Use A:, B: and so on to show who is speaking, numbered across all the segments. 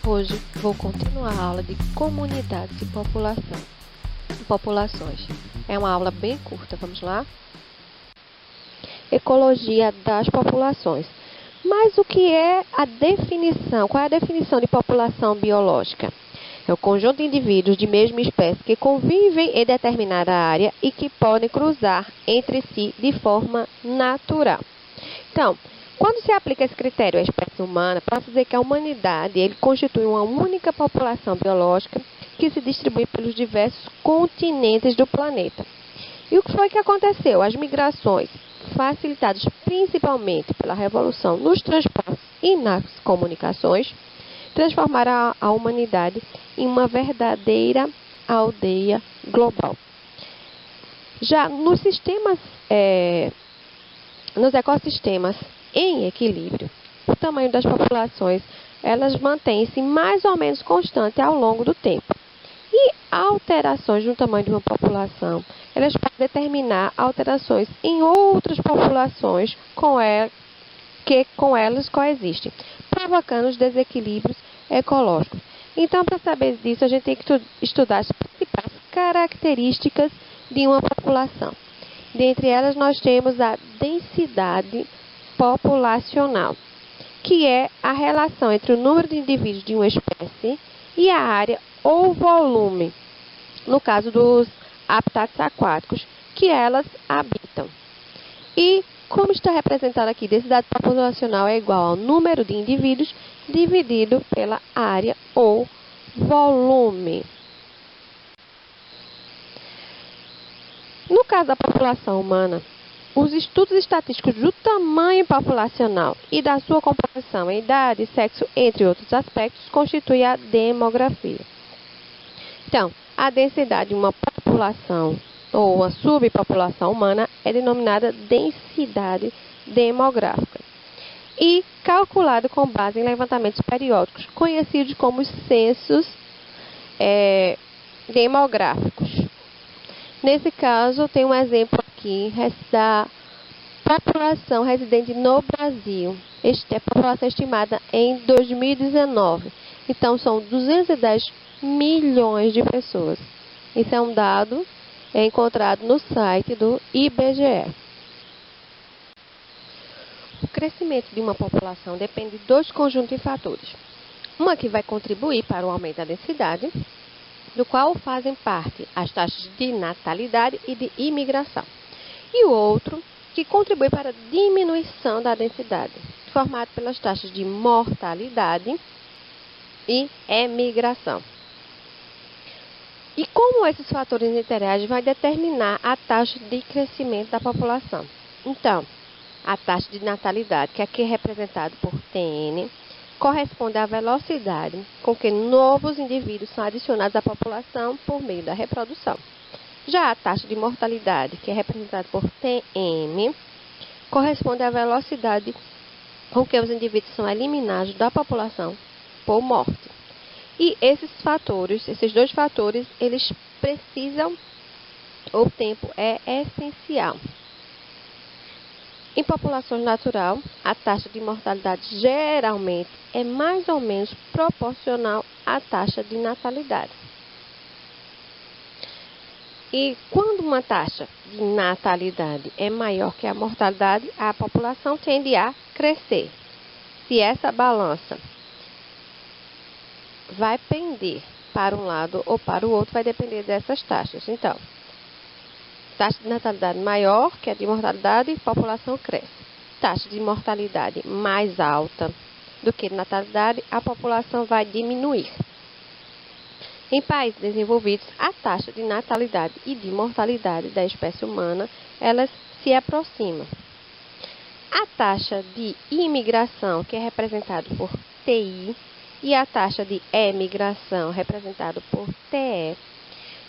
A: Hoje vou continuar a aula de comunidades e populações. É uma aula bem curta, vamos lá? Ecologia das populações. Mas o que é a definição? Qual é a definição de população biológica? É o conjunto de indivíduos de mesma espécie que convivem em determinada área e que podem cruzar entre si de forma natural. Então, quando se aplica esse critério à espécie humana, posso dizer que a humanidade ele constitui uma única população biológica que se distribui pelos diversos continentes do planeta. E o que foi que aconteceu? As migrações, facilitadas principalmente pela revolução nos transportes e nas comunicações, transformaram a humanidade em uma verdadeira aldeia global. Já nos ecossistemas em equilíbrio, o tamanho das populações elas mantêm-se mais ou menos constante ao longo do tempo. E alterações no tamanho de uma população, elas podem determinar alterações em outras populações que com elas coexistem, provocando os desequilíbrios ecológicos. Então, para saber disso, a gente tem que estudar as principais características de uma população. Dentre elas, nós temos a densidade populacional, que é a relação entre o número de indivíduos de uma espécie e a área ou volume, no caso dos habitats aquáticos, que elas habitam. E, como está representado aqui, densidade populacional é igual ao número de indivíduos dividido pela área ou volume. No caso da população humana, os estudos estatísticos do tamanho populacional e da sua composição em idade, sexo, entre outros aspectos, constituem a demografia. Então, a densidade de uma população ou uma subpopulação humana é denominada densidade demográfica e calculada com base em levantamentos periódicos, conhecidos como os censos demográficos. Nesse caso, tem um exemplo aqui da população residente no Brasil. Esta é a população estimada em 2019. Então, são 210 milhões de pessoas. Isso é um dado encontrado no site do IBGE. O crescimento de uma população depende de dois conjuntos de fatores. Uma que vai contribuir para o aumento da densidade, do qual fazem parte as taxas de natalidade e de imigração. E o outro que contribui para a diminuição da densidade, formado pelas taxas de mortalidade e emigração. E como esses fatores interagem, vai determinar a taxa de crescimento da população. Então, a taxa de natalidade, que aqui é representada por TN, corresponde à velocidade com que novos indivíduos são adicionados à população por meio da reprodução. Já a taxa de mortalidade, que é representada por TM, corresponde à velocidade com que os indivíduos são eliminados da população por morte. E esses dois fatores, eles precisam, o tempo é essencial. Em populações natural, a taxa de mortalidade geralmente é mais ou menos proporcional à taxa de natalidade. E quando uma taxa de natalidade é maior que a mortalidade, a população tende a crescer. Se essa balança vai pender para um lado ou para o outro, vai depender dessas taxas. Então, taxa de natalidade maior que a de mortalidade, a população cresce. Taxa de mortalidade mais alta do que natalidade, a população vai diminuir. Em países desenvolvidos, a taxa de natalidade e de mortalidade da espécie humana, elas se aproximam. A taxa de imigração, que é representada por TI, e a taxa de emigração, representada por TE,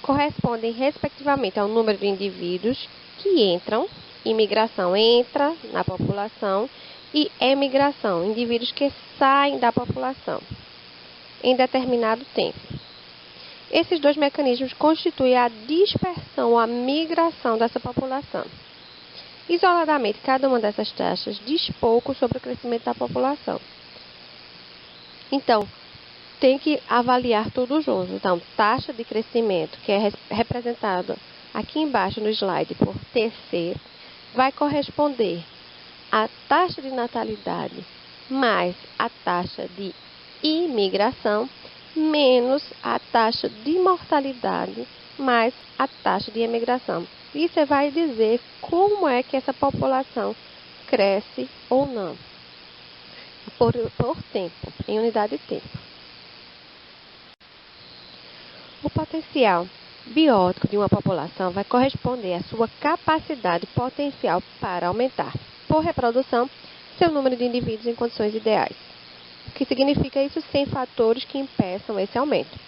A: correspondem respectivamente ao número de indivíduos que entram, imigração entra na população, e emigração, indivíduos que saem da população em determinado tempo. Esses dois mecanismos constituem a dispersão ou a migração dessa população. Isoladamente, cada uma dessas taxas diz pouco sobre o crescimento da população. Então, tem que avaliar tudo junto. Então, taxa de crescimento, que é representado aqui embaixo no slide por TC, vai corresponder à taxa de natalidade mais a taxa de imigração menos a taxa de mortalidade mais a taxa de imigração. Isso vai dizer como é que essa população cresce ou não, por tempo, em unidade de tempo. O potencial biótico de uma população vai corresponder à sua capacidade potencial para aumentar, por reprodução, seu número de indivíduos em condições ideais. O que significa isso? Sem fatores que impeçam esse aumento.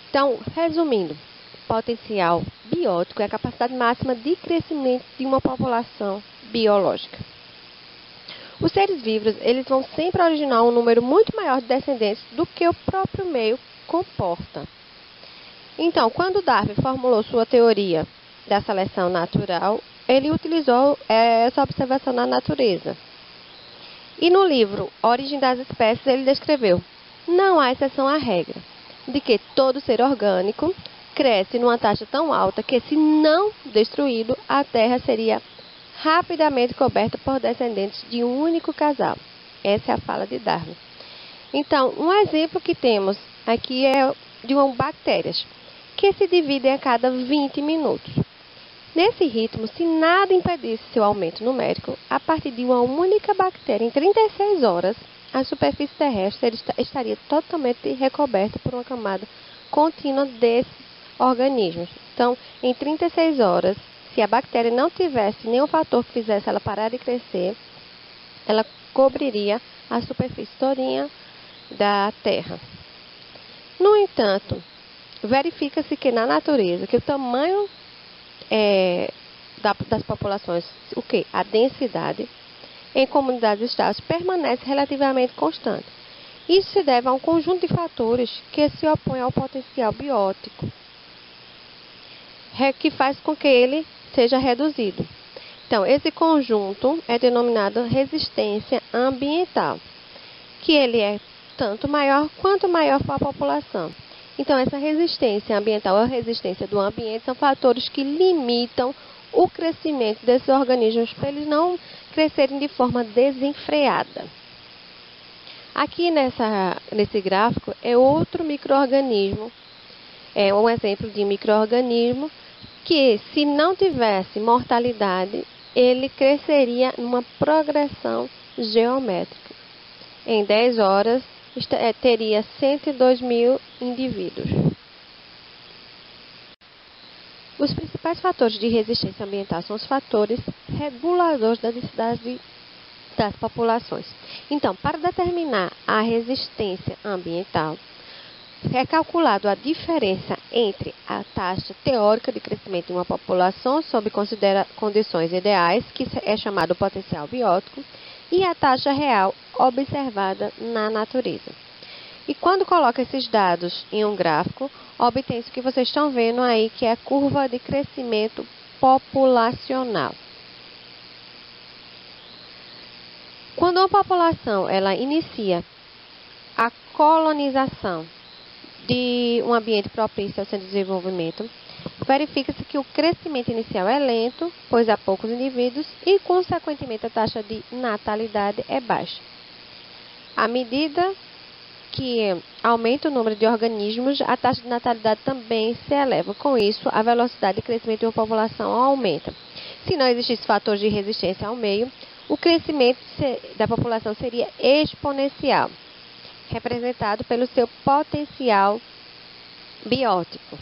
A: Então, resumindo, potencial biótico é a capacidade máxima de crescimento de uma população biológica. Os seres vivos, eles vão sempre originar um número muito maior de descendentes do que o próprio meio comporta. Então, quando Darwin formulou sua teoria da seleção natural, ele utilizou essa observação na natureza. E no livro Origem das Espécies, ele descreveu: não há exceção à regra, de que todo ser orgânico cresce numa taxa tão alta que, se não destruído, a Terra seria rapidamente coberta por descendentes de um único casal. Essa é a fala de Darwin. Então, um exemplo que temos aqui é de bactérias, que se dividem a cada 20 minutos. Nesse ritmo, se nada impedisse seu aumento numérico, a partir de uma única bactéria, em 36 horas, a superfície terrestre estaria totalmente recoberta por uma camada contínua desses organismos. Então, em 36 horas, se a bactéria não tivesse nenhum fator que fizesse ela parar de crescer, ela cobriria a superfície todinha da Terra. No entanto, verifica-se que na natureza, que o tamanho das populações, a densidade em comunidades estáveis permanece relativamente constante. Isso se deve a um conjunto de fatores que se opõem ao potencial biótico, que faz com que ele seja reduzido. Então, esse conjunto é denominado resistência ambiental, que ele é tanto maior quanto maior for a população. Então, essa resistência ambiental ou a resistência do ambiente são fatores que limitam o crescimento desses organismos para eles não crescerem de forma desenfreada. Aqui nesse gráfico é outro micro-organismo, é um exemplo de micro-organismo que, se não tivesse mortalidade, ele cresceria numa progressão geométrica. Em 10 horas, teria 102 mil indivíduos. Os principais fatores de resistência ambiental são os fatores reguladores da densidade das populações. Então, para determinar a resistência ambiental, é calculado a diferença entre a taxa teórica de crescimento de uma população sob condições ideais, que é chamado potencial biótico, e a taxa real observada na natureza. E quando coloca esses dados em um gráfico, obtém isso que vocês estão vendo aí, que é a curva de crescimento populacional. Quando uma população ela inicia a colonização de um ambiente propício ao seu desenvolvimento, verifica-se que o crescimento inicial é lento, pois há poucos indivíduos e, consequentemente, a taxa de natalidade é baixa. À medida que aumenta o número de organismos, a taxa de natalidade também se eleva. Com isso, a velocidade de crescimento de uma população aumenta. Se não existisse fatores de resistência ao meio, o crescimento da população seria exponencial, representado pelo seu potencial biótico.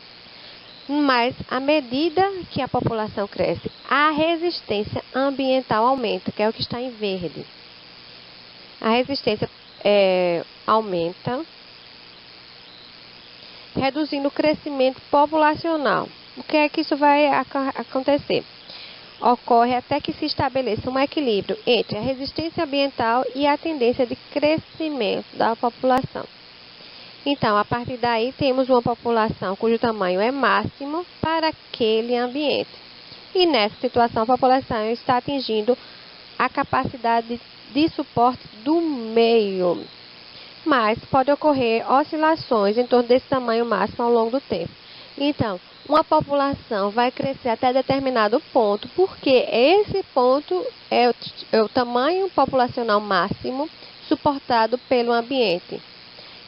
A: Mas, à medida que a população cresce, a resistência ambiental aumenta, que é o que está em verde. A resistência aumenta, reduzindo o crescimento populacional. O que é que isso vai acontecer? Ocorre até que se estabeleça um equilíbrio entre a resistência ambiental e a tendência de crescimento da população. Então, a partir daí, temos uma população cujo tamanho é máximo para aquele ambiente. E nessa situação, a população está atingindo a capacidade de suporte do meio. mas pode ocorrer oscilações em torno desse tamanho máximo ao longo do tempo. Então, uma população vai crescer até determinado ponto, porque esse ponto é o tamanho populacional máximo suportado pelo ambiente.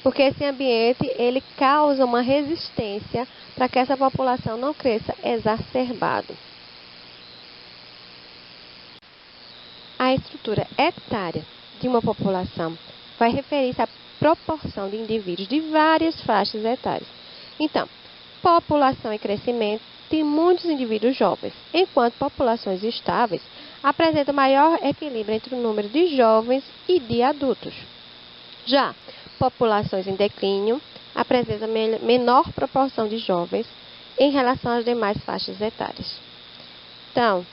A: Porque esse ambiente, ele causa uma resistência para que essa população não cresça exacerbado. A estrutura etária de uma população vai referir-se à proporção de indivíduos de várias faixas etárias. Então, população em crescimento tem muitos indivíduos jovens, enquanto populações estáveis apresentam maior equilíbrio entre o número de jovens e de adultos. Já populações em declínio apresentam menor proporção de jovens em relação às demais faixas etárias. Então,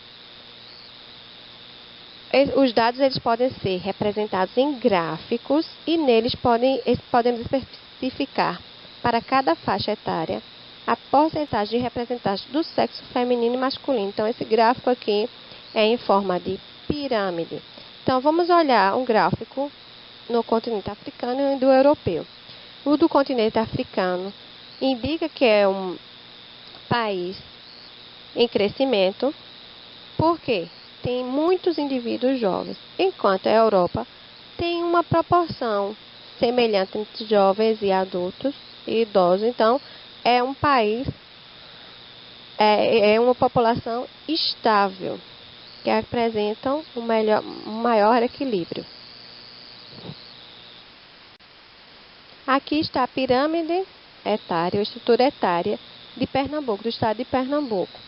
A: os dados eles podem ser representados em gráficos e neles podemos especificar para cada faixa etária a porcentagem de representantes do sexo feminino e masculino. Então, esse gráfico aqui é em forma de pirâmide. Então, vamos olhar um gráfico no continente africano e do europeu. O do continente africano indica que é um país em crescimento, porque tem muitos indivíduos jovens, enquanto a Europa tem uma proporção semelhante entre jovens e adultos e idosos. Então, é um país, é uma população estável, que apresentam um maior equilíbrio. Aqui está a pirâmide etária, a estrutura etária de Pernambuco, do estado de Pernambuco.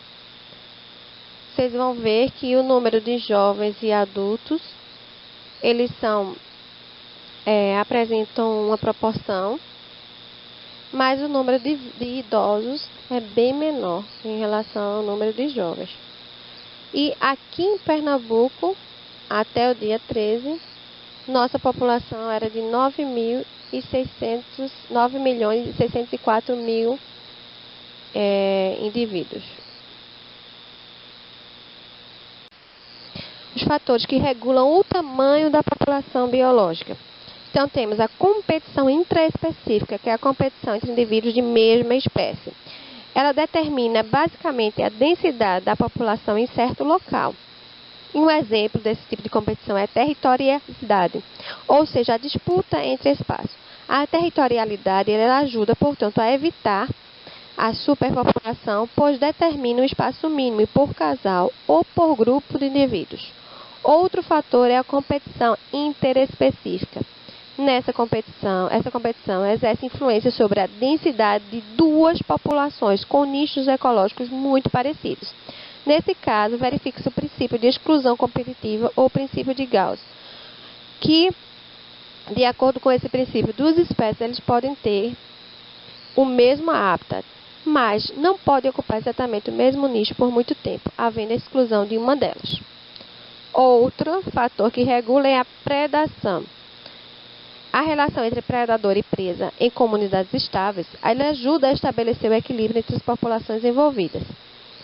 A: Vocês vão ver que o número de jovens e adultos, eles apresentam uma proporção, mas o número de idosos é bem menor em relação ao número de jovens. E aqui em Pernambuco, até o dia 13, nossa população era de 9.604.000 indivíduos. Os fatores que regulam o tamanho da população biológica. Então, temos a competição intraespecífica, que é a competição entre indivíduos de mesma espécie. Ela determina basicamente a densidade da população em certo local. E um exemplo desse tipo de competição é a territorialidade, ou seja, a disputa entre espaços. A territorialidade ela ajuda, portanto, a evitar a superpopulação, pois determina um espaço mínimo por casal ou por grupo de indivíduos. Outro fator é a competição interespecífica. Essa competição exerce influência sobre a densidade de duas populações com nichos ecológicos muito parecidos. Nesse caso, verifica-se o princípio de exclusão competitiva ou princípio de Gauss, que, de acordo com esse princípio, duas espécies eles podem ter o mesmo hábitat, mas não podem ocupar exatamente o mesmo nicho por muito tempo, havendo a exclusão de uma delas. Outro fator que regula é a predação. A relação entre predador e presa em comunidades estáveis, ela ajuda a estabelecer o equilíbrio entre as populações envolvidas.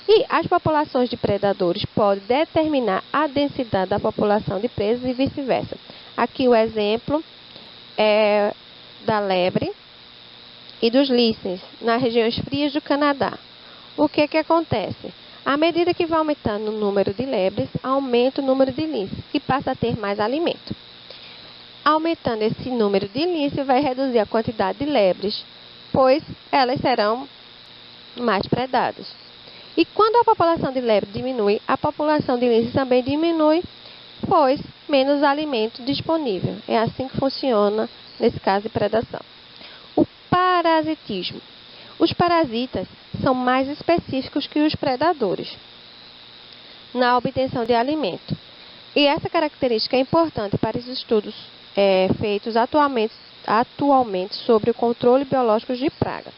A: E as populações de predadores podem determinar a densidade da população de presas e vice-versa. Aqui o exemplo é da lebre e dos líceres, nas regiões frias do Canadá. O que acontece? À medida que vai aumentando o número de lebres, aumenta o número de líceres e passa a ter mais alimento. Aumentando esse número de líceres, vai reduzir a quantidade de lebres, pois elas serão mais predadas. E quando a população de lebre diminui, a população de líceres também diminui, pois menos alimento disponível. É assim que funciona nesse caso de predação. O parasitismo. Os parasitas são mais específicos que os predadores na obtenção de alimento. E essa característica é importante para os estudos feitos atualmente sobre o controle biológico de praga.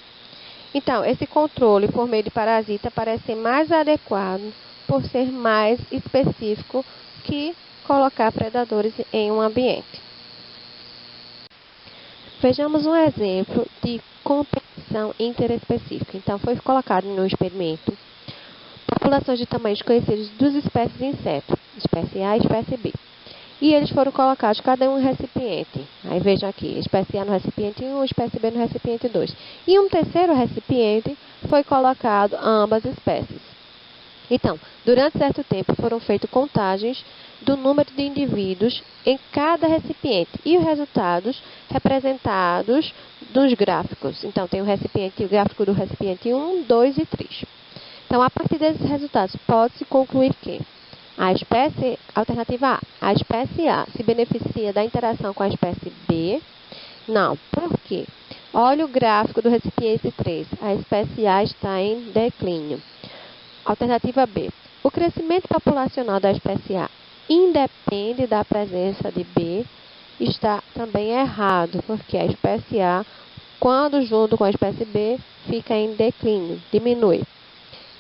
A: Então, esse controle por meio de parasita parece ser mais adequado por ser mais específico que colocar predadores em um ambiente. Vejamos um exemplo de competição interespecífica. Então, foi colocado no experimento populações de tamanhos conhecidos de duas espécies de insetos, espécie A e espécie B. e eles foram colocados cada um em recipiente. Aí vejam aqui, espécie A no recipiente 1, espécie B no recipiente 2. E um terceiro recipiente foi colocado ambas espécies. Então, durante certo tempo foram feitas contagens do número de indivíduos em cada recipiente e os resultados representados nos gráficos. Então, tem o gráfico do recipiente 1, 2 e 3. Então, a partir desses resultados, pode-se concluir que alternativa A, a espécie A se beneficia da interação com a espécie B. Não, por quê? Olha o gráfico do recipiente 3, a espécie A está em declínio. Alternativa B, o crescimento populacional da espécie A independe da presença de B, está também errado, porque a espécie A, quando junto com a espécie B, fica em declínio, diminui.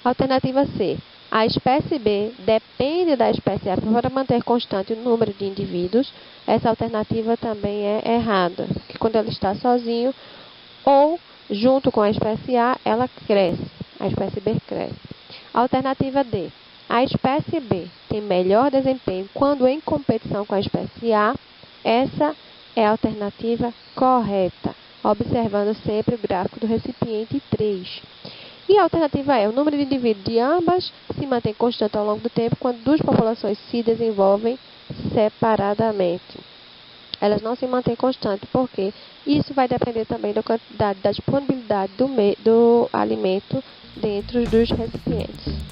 A: Alternativa C, a espécie B depende da espécie A para manter constante o número de indivíduos. Essa alternativa também é errada, porque quando ela está sozinho ou junto com a espécie A, ela cresce, a espécie B cresce. Alternativa D, a espécie B tem melhor desempenho quando em competição com a espécie A. Essa é a alternativa correta, observando sempre o gráfico do recipiente 3. E a alternativa E, o número de indivíduos de ambas se mantém constante ao longo do tempo quando duas populações se desenvolvem separadamente. Elas não se mantêm constantes, porque isso vai depender também da quantidade, da disponibilidade do alimento dentro dos recipientes.